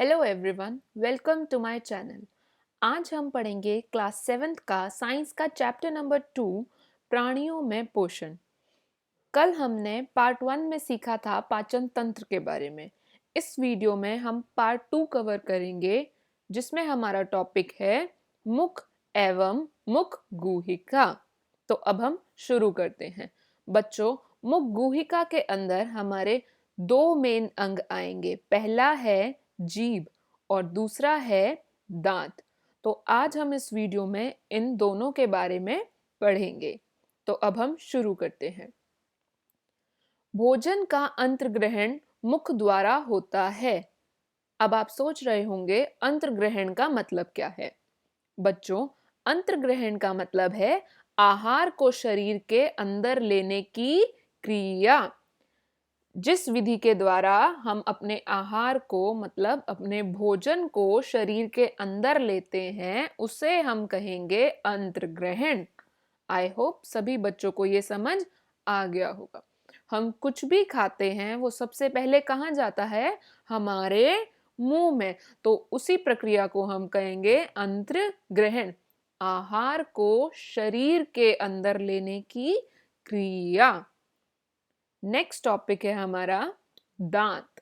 Hello everyone, welcome to my channel. आज हम पढ़ेंगे क्लास 7th का साइंस का चैप्टर नंबर 2 प्राणियों में पोषण। कल हमने पार्ट 1 में सीखा था पाचन तंत्र के बारे में। इस वीडियो में हम पार्ट 2 कवर करेंगे जिसमें हमारा टॉपिक है मुख एवं मुख गुहिका। तो अब हम शुरू करते हैं। बच्चों, मुख गुहिका के अंदर हमारे दो मेन अंग आएंगे। पहला है जीभ और दूसरा है दांत। तो आज हम इस वीडियो में इन दोनों के बारे में पढ़ेंगे। तो अब हम शुरू करते हैं। भोजन का अंतर्ग्रहण मुख द्वारा होता है। अब आप सोच रहे होंगे अंतर्ग्रहण का मतलब क्या है। बच्चों, अंतर्ग्रहण का मतलब है आहार को शरीर के अंदर लेने की क्रिया। जिस विधि के द्वारा हम अपने आहार को मतलब अपने भोजन को शरीर के अंदर लेते हैं उसे हम कहेंगे अंतर्ग्रहण। आई होप सभी बच्चों को ये समझ आ गया होगा। हम कुछ भी खाते हैं वो सबसे पहले कहाँ जाता है? हमारे मुंह में। तो उसी प्रक्रिया को हम कहेंगे अंतर्ग्रहण। आहार को शरीर के अंदर लेने की क्रिया। नेक्स्ट टॉपिक है हमारा दांत।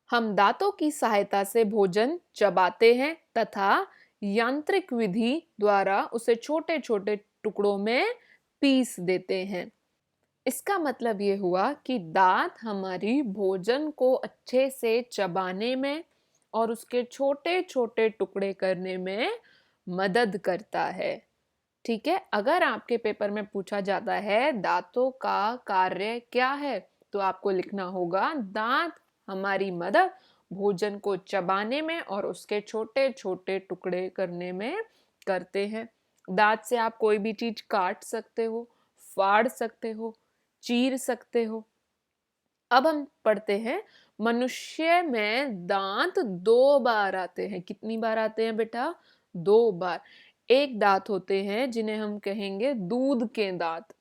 हम दांतों की सहायता से भोजन चबाते हैं तथा यांत्रिक विधि द्वारा उसे छोटे छोटे टुकड़ों में पीस देते हैं। इसका मतलब ये हुआ कि दांत हमारी भोजन को अच्छे से चबाने में और उसके छोटे छोटे टुकड़े करने में मदद करता है। ठीक है, अगर आपके पेपर में पूछा जाता है दांतों का कार्य क्या है तो आपको लिखना होगा दांत हमारी मदद भोजन को चबाने में और उसके छोटे छोटे टुकड़े करने में करते हैं। दांत से आप कोई भी चीज काट सकते हो, फाड़ सकते हो, चीर सकते हो। अब हम पढ़ते हैं मनुष्य में दांत दो बार आते हैं। कितनी बार आते हैं बेटा? दो बार। एक दांत होते हैं जिन्हें हम कहेंगे दूध के दांत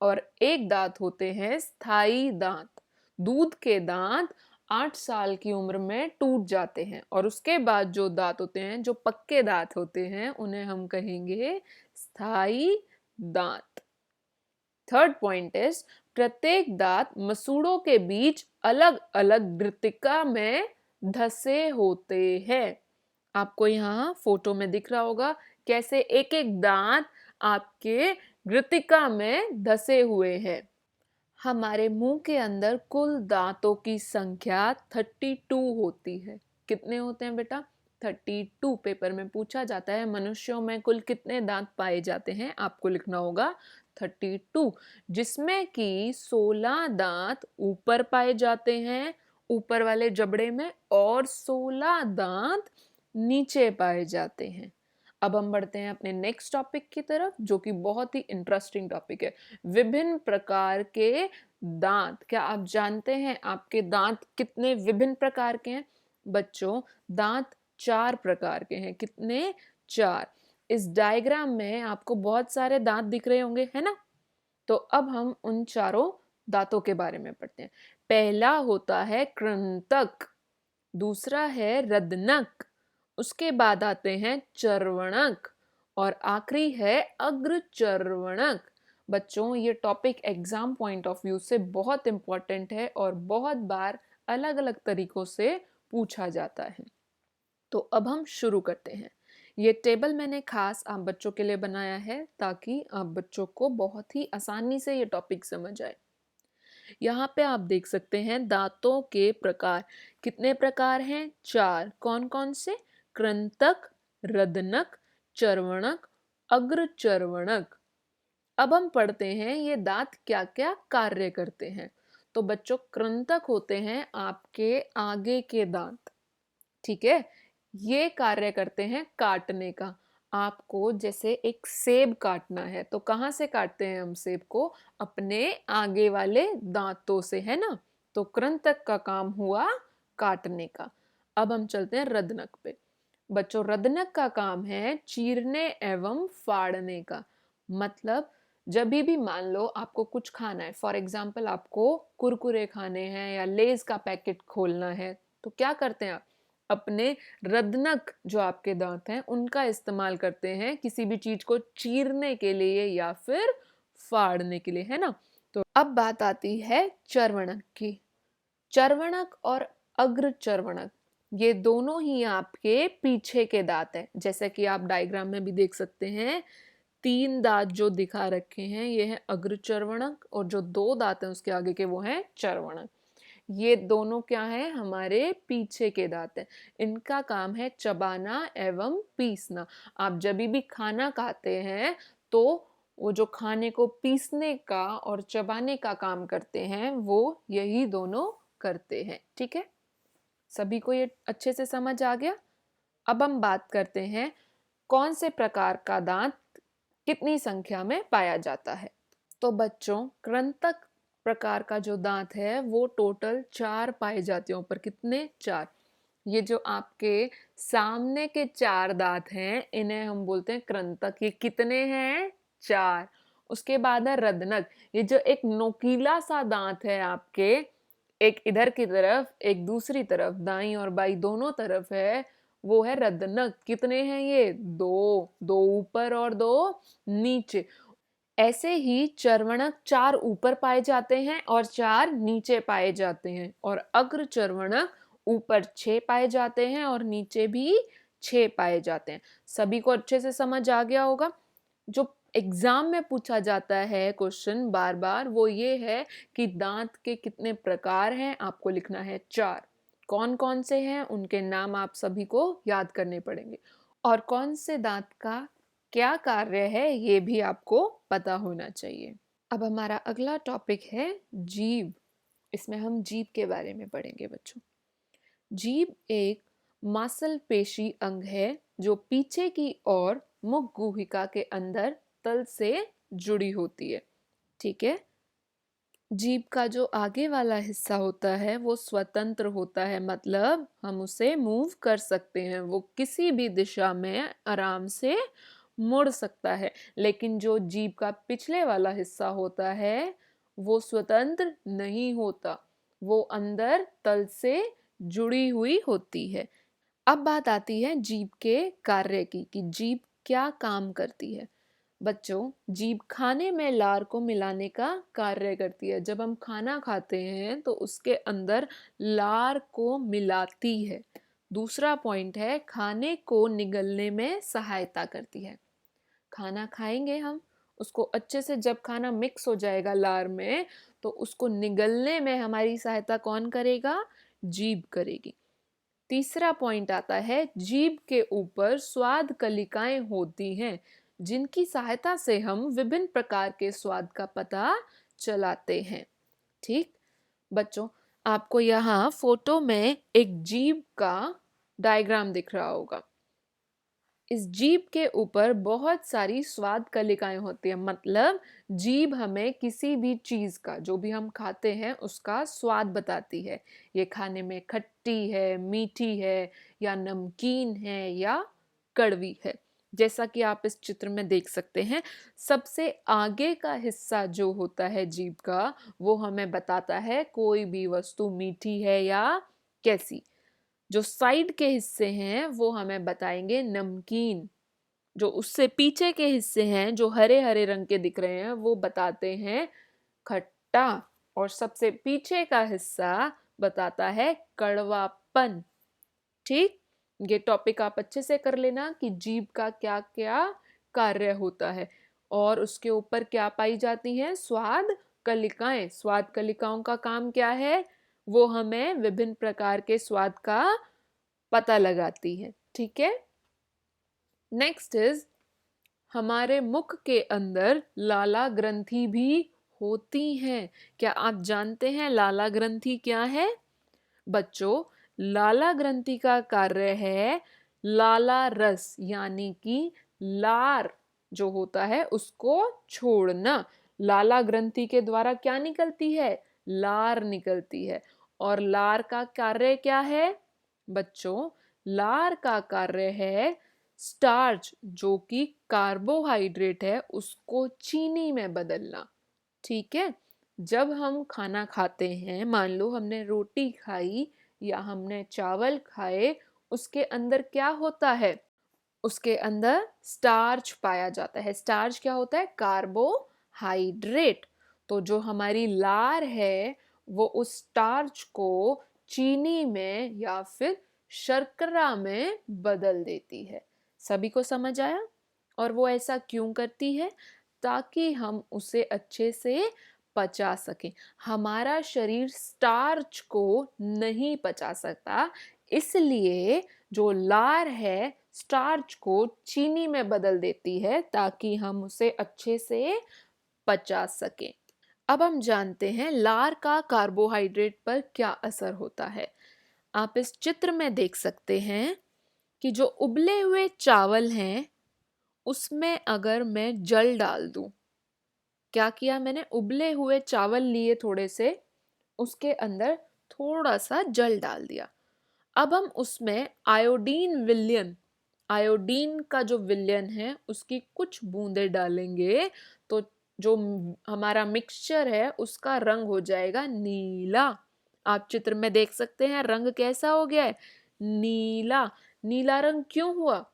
और एक दांत होते हैं स्थायी दांत। दूध के दांत 8 साल की उम्र में टूट जाते हैं और उसके बाद जो दांत होते हैं, जो पक्के दांत होते हैं, उन्हें हम कहेंगे स्थायी दांत। थर्ड पॉइंट इज प्रत्येक दांत मसूड़ों के बीच अलग अलग वृत्तिका में धसे होते हैं। आपको यहाँ फोटो में दिख रहा होगा कैसे एक एक दांत आपके वृत्तिका में धसे हुए हैं। हमारे मुंह के अंदर कुल दांतों की संख्या 32 होती है। कितने होते हैं बेटा? 32। पेपर में पूछा जाता है मनुष्यों में कुल कितने दांत पाए जाते हैं, आपको लिखना होगा 32, जिसमें कि 16 दांत ऊपर पाए जाते हैं ऊपर वाले जबड़े में और 16 दांत नीचे पाए जाते हैं। अब हम बढ़ते हैं अपने नेक्स्ट टॉपिक की तरफ जो कि बहुत ही इंटरेस्टिंग टॉपिक है, विभिन्न प्रकार के दांत। क्या आप जानते हैं आपके दांत कितने विभिन्न प्रकार के हैं? बच्चों, दांत 4 प्रकार के हैं। कितने? 4। इस डायग्राम में आपको बहुत सारे दांत दिख रहे होंगे, है ना? तो अब हम उन चारों दांतों के बारे में पढ़ते हैं। पहला होता है कृंतक, दूसरा है रदनक, उसके बाद आते हैं चर्वणक और आखिरी है अग्रचर्वणक। बच्चों, ये topic exam point of view से बहुत इंपॉर्टेंट है और बहुत बार अलग अलग तरीकों से पूछा जाता है। तो अब हम शुरू करते हैं। ये टेबल मैंने खास आप बच्चों के लिए बनाया है ताकि आप बच्चों को बहुत ही आसानी से ये टॉपिक समझ आए। यहाँ पे आप देख सकते हैं दांतों के प्रकार। कितने प्रकार हैं? 4। कौन कौन से? कृंतक, रदनक, चर्वणक, अग्रचर्वणक। अब हम पढ़ते हैं ये दांत क्या क्या कार्य करते हैं। तो बच्चों, कृंतक होते हैं आपके आगे के दांत। ठीक है, ये कार्य करते हैं काटने का। आपको जैसे एक सेब काटना है तो कहाँ से काटते हैं हम सेब को? अपने आगे वाले दांतों से, है ना? तो कृंतक का काम हुआ काटने का। अब हम चलते हैं रदनक पे। बच्चों, रदनक का काम है चीरने एवं फाड़ने का। मतलब जब भी मान लो आपको कुछ खाना है, फॉर एग्जाम्पल आपको कुरकुरे खाने हैं या लेज का पैकेट खोलना है, तो क्या करते हैं आप, अपने रदनक जो आपके दांत हैं उनका इस्तेमाल करते हैं किसी भी चीज को चीरने के लिए या फिर फाड़ने के लिए, है ना। तो अब बात आती है चर्वणक की। चर्वणक और अग्र चर्वणक ये दोनों ही आपके पीछे के दांत हैं। जैसे कि आप डायग्राम में भी देख सकते हैं, 3 दांत जो दिखा रखे हैं ये है अग्र चर्वणक, और जो 2 दांत हैं उसके आगे के वो हैं चर्वणक। ये दोनों क्या है, हमारे पीछे के दांत हैं। इनका काम है चबाना एवं पीसना। आप जब भी खाना खाते हैं तो वो जो खाने को पीसने का और चबाने का काम करते हैं वो यही दोनों करते हैं। ठीक है, सभी को ये अच्छे से समझ आ गया। अब हम बात करते हैं कौन से प्रकार का दांत कितनी संख्या में पाया जाता है। तो बच्चों, कृंतक प्रकार का जो दांत है वो टोटल 4 पाए जाते हैं। ऊपर कितने, 4। ये जो आपके सामने के 4 दांत हैं इन्हें हम बोलते हैं कृंतक। ये कितने हैं, 4। उसके बाद है रदनक। ये जो एक नोकीला सा दांत है आपके, एक इधर की तरफ एक दूसरी तरफ, दाईं और बाईं दोनों तरफ है, वो है रदनक। कितने हैं ये, 2। 2 ऊपर और 2 नीचे। ऐसे ही चर्वणक 4 ऊपर पाए जाते हैं और 4 नीचे पाए जाते हैं, और अग्र चर्वणक ऊपर 6 पाए जाते हैं और नीचे भी 6 पाए जाते हैं। सभी को अच्छे से समझ आ गया होगा। जो एग्जाम में पूछा जाता है क्वेश्चन बार बार वो ये है कि दांत के कितने प्रकार हैं, आपको लिखना है 4। कौन कौन से हैं उनके नाम आप सभी को याद करने पड़ेंगे, और कौन से दांत का क्या कार्य है ये भी आपको पता होना चाहिए। अब हमारा अगला टॉपिक है जीभ। इसमें हम जीभ के बारे में पढ़ेंगे बच्चों। जीभ एक मांसपेशी अंग है जो पीछे की ओर मुख गुहिका के अंदर तल से जुड़ी होती है। ठीक है, जीभ का जो आगे वाला हिस्सा होता है वो स्वतंत्र होता है, मतलब हम उसे मूव कर सकते हैं, वो किसी भी दिशा में आराम से मुड़ सकता है। लेकिन जो जीभ का पिछले वाला हिस्सा होता है वो स्वतंत्र नहीं होता, वो अंदर तल से जुड़ी हुई होती है। अब बात आती है जीभ के कार्य की कि जीभ क्या काम करती है। बच्चों, जीभ खाने में लार को मिलाने का कार्य करती है। जब हम खाना खाते हैं तो उसके अंदर लार को मिलाती है। दूसरा पॉइंट है, खाने को निगलने में सहायता करती है। खाना खाएंगे हम, उसको अच्छे से जब खाना मिक्स हो जाएगा लार में तो उसको निगलने में हमारी सहायता कौन करेगा, जीभ करेगी। तीसरा पॉइंट आता है, जीभ के ऊपर स्वाद कलिकाएं होती हैं जिनकी सहायता से हम विभिन्न प्रकार के स्वाद का पता चलाते हैं। ठीक बच्चों, आपको यहाँ फोटो में एक जीभ का डायग्राम दिख रहा होगा। इस जीभ के ऊपर बहुत सारी स्वाद कलिकाएं होती है, मतलब जीभ हमें किसी भी चीज का, जो भी हम खाते हैं उसका स्वाद बताती है। ये खाने में खट्टी है, मीठी है, या नमकीन है, या कड़वी है। जैसा कि आप इस चित्र में देख सकते हैं, सबसे आगे का हिस्सा जो होता है जीभ का वो हमें बताता है कोई भी वस्तु मीठी है या कैसी। जो साइड के हिस्से हैं वो हमें बताएंगे नमकीन। जो उससे पीछे के हिस्से हैं जो हरे हरे रंग के दिख रहे हैं वो बताते हैं खट्टा, और सबसे पीछे का हिस्सा बताता है कड़वापन। ठीक, ये टॉपिक आप अच्छे से कर लेना कि जीभ का क्या क्या कार्य होता है, और उसके ऊपर क्या पाई जाती हैं, स्वाद कलिकाएं। स्वाद कलिकाओं का काम क्या है, वो हमें विभिन्न प्रकार के स्वाद का पता लगाती है। ठीक है, नेक्स्ट इज, हमारे मुख के अंदर लाला ग्रंथि भी होती हैं। क्या आप जानते हैं लाला ग्रंथि क्या है? बच्चों, लाला ग्रंथि का कार्य है लाला रस यानी कि लार जो होता है उसको छोड़ना। लाला ग्रंथि के द्वारा क्या निकलती है, लार निकलती है। और लार का कार्य क्या है बच्चों, लार का कार्य है स्टार्च जो कि कार्बोहाइड्रेट है उसको चीनी में बदलना। ठीक है, जब हम खाना खाते हैं, मान लो हमने रोटी खाई या हमने चावल खाए, उसके अंदर क्या होता है? उसके अंदर स्टार्च पाया जाता है। स्टार्च क्या होता है? कार्बोहाइड्रेट। तो जो हमारी लार है वो उस स्टार्च को चीनी में या फिर शर्करा में बदल देती है। सभी को समझ आया? और वो ऐसा क्यों करती है? ताकि हम उसे अच्छे से पचा सकें। हमारा शरीर स्टार्च को नहीं पचा सकता, इसलिए जो लार है स्टार्च को चीनी में बदल देती है ताकि हम उसे अच्छे से पचा सकें। अब हम जानते हैं लार का कार्बोहाइड्रेट पर क्या असर होता है। आप इस चित्र में देख सकते हैं कि जो उबले हुए चावल हैं उसमें अगर मैं जल डाल दूं, क्या किया मैंने? उबले हुए चावल लिए थोड़े से, उसके अंदर थोड़ा सा जल डाल दिया। अब हम उसमें आयोडीन विलयन, आयोडीन का जो विलयन है उसकी कुछ बूंदें डालेंगे तो जो हमारा मिक्सचर है उसका रंग हो जाएगा नीला। आप चित्र में देख सकते हैं रंग कैसा हो गया है? नीला। नीला रंग क्यों हुआ?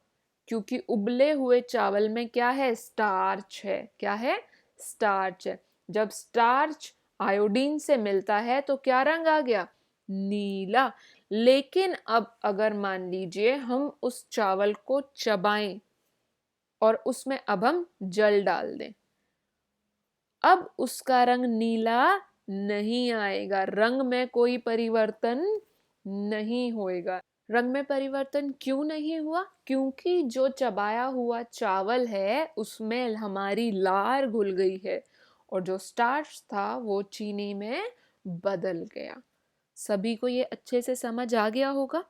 क्योंकि उबले हुए चावल में क्या है? स्टार्च है। क्या है? स्टार्च है। जब स्टार्च आयोडीन से मिलता है तो क्या रंग आ गया? नीला। लेकिन अब अगर मान लीजिए हम उस चावल को चबाएं और उसमें अब हम जल डाल दें, अब उसका रंग नीला नहीं आएगा, रंग में कोई परिवर्तन नहीं होएगा। रंग में परिवर्तन क्यों नहीं हुआ? क्योंकि जो चबाया हुआ चावल है उसमें हमारी लार घुल गई है और जो स्टार्च था वो चीनी में बदल गया। सभी को ये अच्छे से समझ आ गया होगा।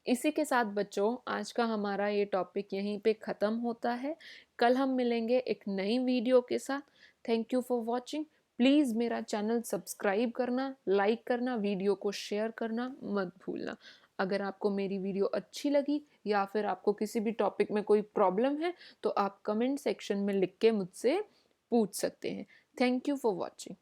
इसी के साथ बच्चों आज का हमारा ये टॉपिक यहीं पे ख़त्म होता है। कल हम मिलेंगे एक नई वीडियो के साथ। Thank you for watching. Please मेरा चैनल सब्सक्राइब करना, लाइक करना, वीडियो को शेयर करना मत भूलना। अगर आपको मेरी वीडियो अच्छी लगी या फिर आपको किसी भी टॉपिक में कोई प्रॉब्लम है तो आप कमेंट सेक्शन में लिख के मुझसे पूछ सकते हैं। Thank you for watching.